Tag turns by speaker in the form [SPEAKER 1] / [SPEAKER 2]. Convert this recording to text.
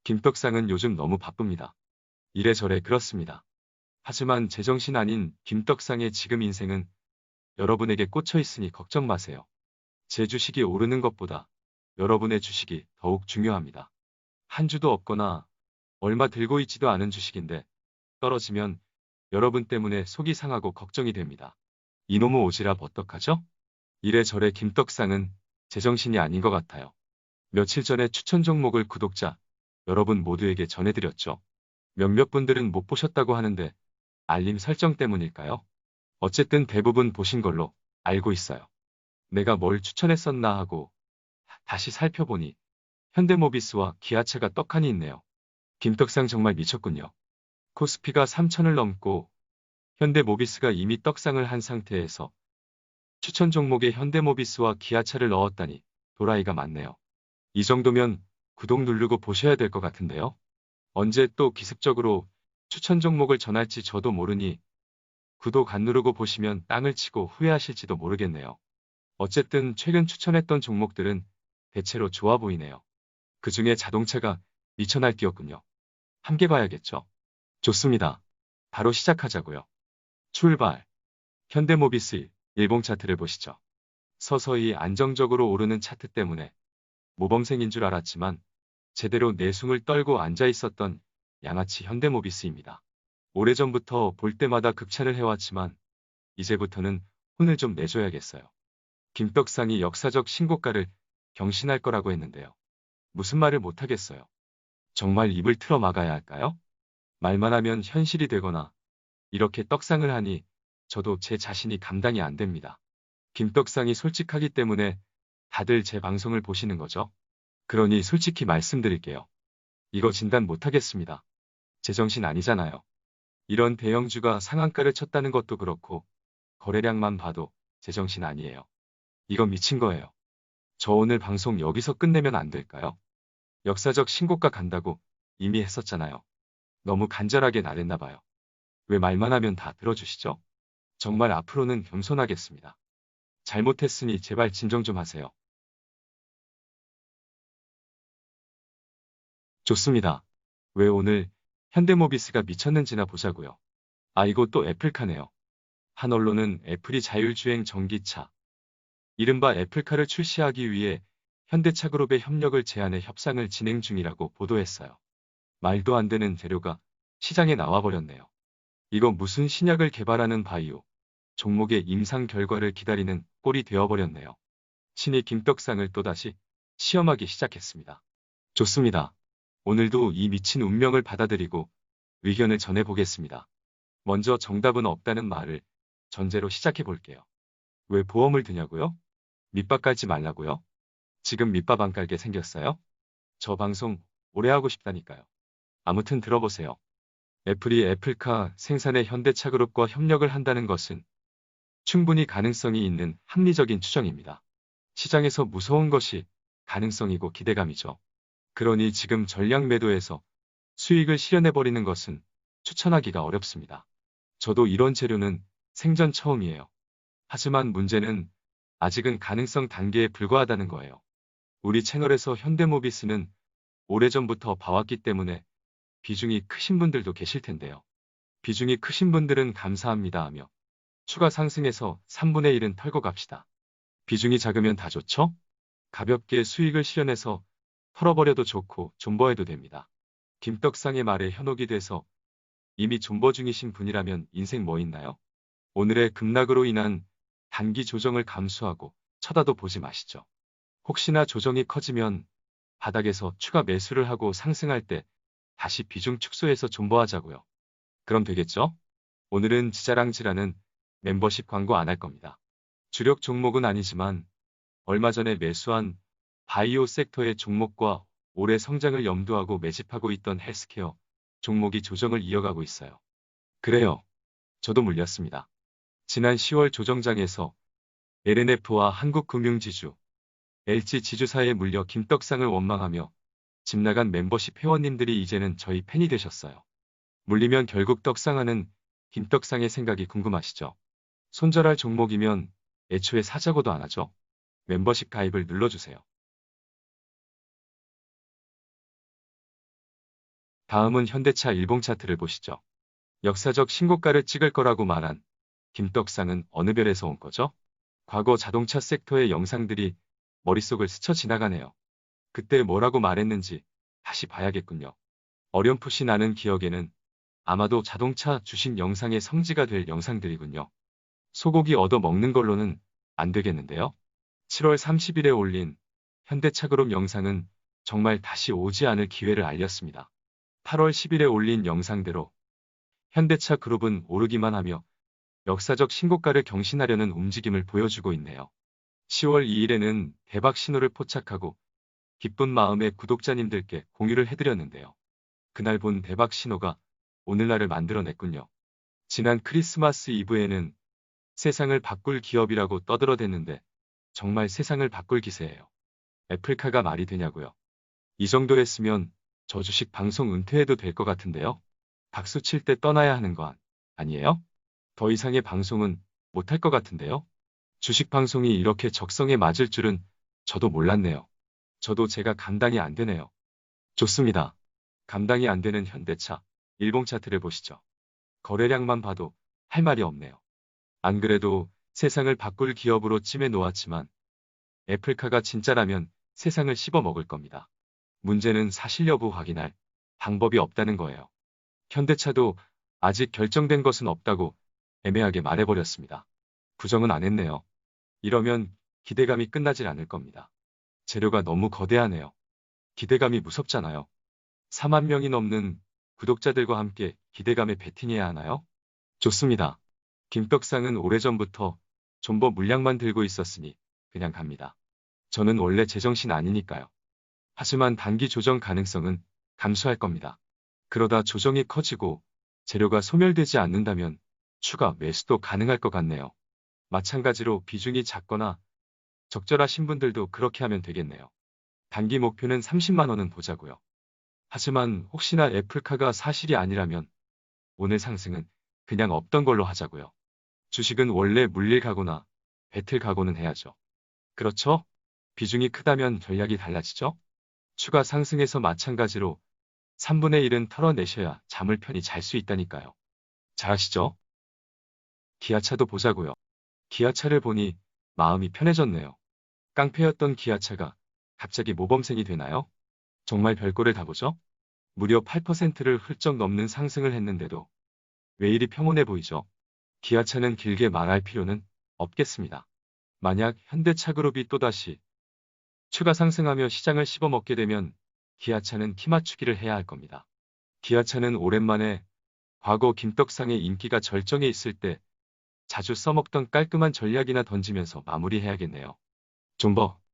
[SPEAKER 1] 김떡상은 요즘 너무 바쁩니다. 이래저래 그렇습니다. 하지만 제정신 아닌 김떡상의 지금 인생은 여러분에게 꽂혀 있으니 걱정 마세요. 제 주식이 오르는 것보다 여러분의 주식이 더욱 중요합니다. 한 주도 없거나 얼마 들고 있지도 않은 주식인데 떨어지면 여러분 때문에 속이 상하고 걱정이 됩니다. 이놈의 오지랖 어떡하죠? 이래저래 김떡상은 제정신이 아닌 것 같아요. 며칠 전에 추천 종목을 구독자 여러분 모두에게 전해드렸죠. 몇몇 분들은 못 보셨다고 하는데 알림 설정 때문일까요? 어쨌든 대부분 보신 걸로 알고 있어요. 내가 뭘 추천했었나 하고 다시 살펴보니 현대모비스와 기아차가 떡하니 있네요. 김떡상 정말 미쳤군요. 코스피가 3천을 넘고 현대모비스가 이미 떡상을 한 상태에서 추천 종목에 현대모비스와 기아차를 넣었다니 도라이가 많네요. 이 정도면 구독 누르고 보셔야 될 것 같은데요. 언제 또 기습적으로 추천 종목을 전할지 저도 모르니 구독 안 누르고 보시면 땅을 치고 후회하실지도 모르겠네요. 어쨌든 최근 추천했던 종목들은 대체로 좋아 보이네요. 그 중에 자동차가 미쳐 날뛰었군요. 함께 봐야겠죠. 좋습니다. 바로 시작하자고요. 출발. 현대모비스 일봉 차트를 보시죠. 서서히 안정적으로 오르는 차트 때문에 모범생인 줄 알았지만 제대로 내숭을 떨고 앉아 있었던 양아치 현대모비스입니다. 오래전부터 볼 때마다 극찬을 해왔지만 이제부터는 혼을 좀 내줘야겠어요. 김떡상이 역사적 신고가를 경신할 거라고 했는데요. 무슨 말을 못하겠어요. 정말 입을 틀어 막아야 할까요? 말만 하면 현실이 되거나 이렇게 떡상을 하니 저도 제 자신이 감당이 안 됩니다. 김떡상이 솔직하기 때문에 다들 제 방송을 보시는 거죠. 그러니 솔직히 말씀드릴게요. 이거 진단 못하겠습니다. 제정신 아니잖아요. 이런 대형주가 상한가를 쳤다는 것도 그렇고 거래량만 봐도 제정신 아니에요. 이거 미친 거예요. 저 오늘 방송 여기서 끝내면 안 될까요? 역사적 신고가 간다고 이미 했었잖아요. 너무 간절하게 나랬나 봐요. 왜 말만 하면 다 들어주시죠? 정말 앞으로는 겸손하겠습니다. 잘못했으니 제발 진정 좀 하세요. 좋습니다. 왜 오늘 현대모비스가 미쳤는지나 보자고요. 아 이거 또 애플카네요. 한 언론은 애플이 자율주행 전기차, 이른바 애플카를 출시하기 위해 현대차 그룹의 협력을 제안해 협상을 진행 중이라고 보도했어요. 말도 안 되는 재료가 시장에 나와버렸네요. 이거 무슨 신약을 개발하는 바이오, 종목의 임상 결과를 기다리는 꼴이 되어버렸네요. 신이 김떡상을 또다시 시험하기 시작했습니다. 좋습니다. 오늘도 이 미친 운명을 받아들이고 의견을 전해보겠습니다. 먼저 정답은 없다는 말을 전제로 시작해 볼게요. 왜 보험을 드냐고요? 밑밥 깔지 말라고요? 지금 밑밥 안 깔게 생겼어요? 저 방송 오래 하고 싶다니까요. 아무튼 들어보세요. 애플이 애플카 생산의 현대차그룹과 협력을 한다는 것은 충분히 가능성이 있는 합리적인 추정입니다. 시장에서 무서운 것이 가능성이고 기대감이죠. 그러니 지금 전량 매도해서 수익을 실현해버리는 것은 추천하기가 어렵습니다. 저도 이런 재료는 생전 처음이에요. 하지만 문제는 아직은 가능성 단계에 불과하다는 거예요. 우리 채널에서 현대모비스는 오래전부터 봐왔기 때문에 비중이 크신 분들도 계실 텐데요. 비중이 크신 분들은 감사합니다 하며 추가 상승해서 3분의 1은 털고 갑시다. 비중이 작으면 다 좋죠? 가볍게 수익을 실현해서 털어버려도 좋고 존버해도 됩니다. 김떡상의 말에 현혹이 돼서 이미 존버 중이신 분이라면 인생 뭐 있나요? 오늘의 급락으로 인한 단기 조정을 감수하고 쳐다도 보지 마시죠. 혹시나 조정이 커지면 바닥에서 추가 매수를 하고 상승할 때 다시 비중 축소해서 존버하자고요. 그럼 되겠죠? 오늘은 지자랑지라는 멤버십 광고 안 할 겁니다. 주력 종목은 아니지만 얼마 전에 매수한 바이오 섹터의 종목과 올해 성장을 염두하고 매집하고 있던 헬스케어 종목이 조정을 이어가고 있어요. 그래요. 저도 물렸습니다. 지난 10월 조정장에서 LNF와 한국금융지주, LG지주사에 물려 김떡상을 원망하며 집 나간 멤버십 회원님들이 이제는 저희 팬이 되셨어요. 물리면 결국 떡상하는 김떡상의 생각이 궁금하시죠? 손절할 종목이면 애초에 사자고도 안 하죠. 멤버십 가입을 눌러주세요. 다음은 현대차 일봉 차트를 보시죠. 역사적 신고가를 찍을 거라고 말한 김떡상은 어느 별에서 온 거죠? 과거 자동차 섹터의 영상들이 머릿속을 스쳐 지나가네요. 그때 뭐라고 말했는지 다시 봐야겠군요. 어렴풋이 나는 기억에는 아마도 자동차 주식 영상의 성지가 될 영상들이군요. 소고기 얻어 먹는 걸로는 안 되겠는데요. 7월 30일에 올린 현대차그룹 영상은 정말 다시 오지 않을 기회를 알렸습니다. 8월 10일에 올린 영상대로 현대차그룹은 오르기만 하며 역사적 신고가를 경신하려는 움직임을 보여주고 있네요. 10월 2일에는 대박 신호를 포착하고 기쁜 마음에 구독자님들께 공유를 해드렸는데요. 그날 본 대박 신호가 오늘날을 만들어냈군요. 지난 크리스마스 이브에는 세상을 바꿀 기업이라고 떠들어댔는데 정말 세상을 바꿀 기세예요. 애플카가 말이 되냐고요. 이 정도 했으면 저 주식 방송 은퇴해도 될 것 같은데요. 박수 칠 때 떠나야 하는 거 아니에요? 더 이상의 방송은 못할 것 같은데요. 주식 방송이 이렇게 적성에 맞을 줄은 저도 몰랐네요. 저도 제가 감당이 안 되네요. 좋습니다. 감당이 안 되는 현대차 일봉 차트를 보시죠. 거래량만 봐도 할 말이 없네요. 안 그래도 세상을 바꿀 기업으로 찜해 놓았지만 애플카가 진짜라면 세상을 씹어먹을 겁니다. 문제는 사실 여부 확인할 방법이 없다는 거예요. 현대차도 아직 결정된 것은 없다고 애매하게 말해버렸습니다. 부정은 안 했네요. 이러면 기대감이 끝나질 않을 겁니다. 재료가 너무 거대하네요. 기대감이 무섭잖아요. 4만 명이 넘는 구독자들과 함께 기대감에 베팅해야 하나요? 좋습니다. 김떡상은 오래전부터 존버 물량만 들고 있었으니 그냥 갑니다. 저는 원래 제정신 아니니까요. 하지만 단기 조정 가능성은 감수할 겁니다. 그러다 조정이 커지고 재료가 소멸되지 않는다면 추가 매수도 가능할 것 같네요. 마찬가지로 비중이 작거나 적절하신 분들도 그렇게 하면 되겠네요. 단기 목표는 30만 원은 보자고요. 하지만 혹시나 애플카가 사실이 아니라면 오늘 상승은 그냥 없던 걸로 하자고요. 주식은 원래 물릴 각오나 배틀 각오는 해야죠. 그렇죠? 비중이 크다면 전략이 달라지죠? 추가 상승에서 마찬가지로 3분의 1은 털어내셔야 잠을 편히 잘 수 있다니까요. 잘 아시죠? 기아차도 보자고요. 기아차를 보니 마음이 편해졌네요. 깡패였던 기아차가 갑자기 모범생이 되나요? 정말 별꼴을 다 보죠? 무려 8%를 훌쩍 넘는 상승을 했는데도 왜 이리 평온해 보이죠? 기아차는 길게 말할 필요는 없겠습니다. 만약 현대차그룹이 또다시 추가 상승하며 시장을 씹어먹게 되면 기아차는 키 맞추기를 해야 할 겁니다. 기아차는 오랜만에 과거 김떡상의 인기가 절정에 있을 때 자주 써먹던 깔끔한 전략이나 던지면서 마무리해야겠네요. 존버.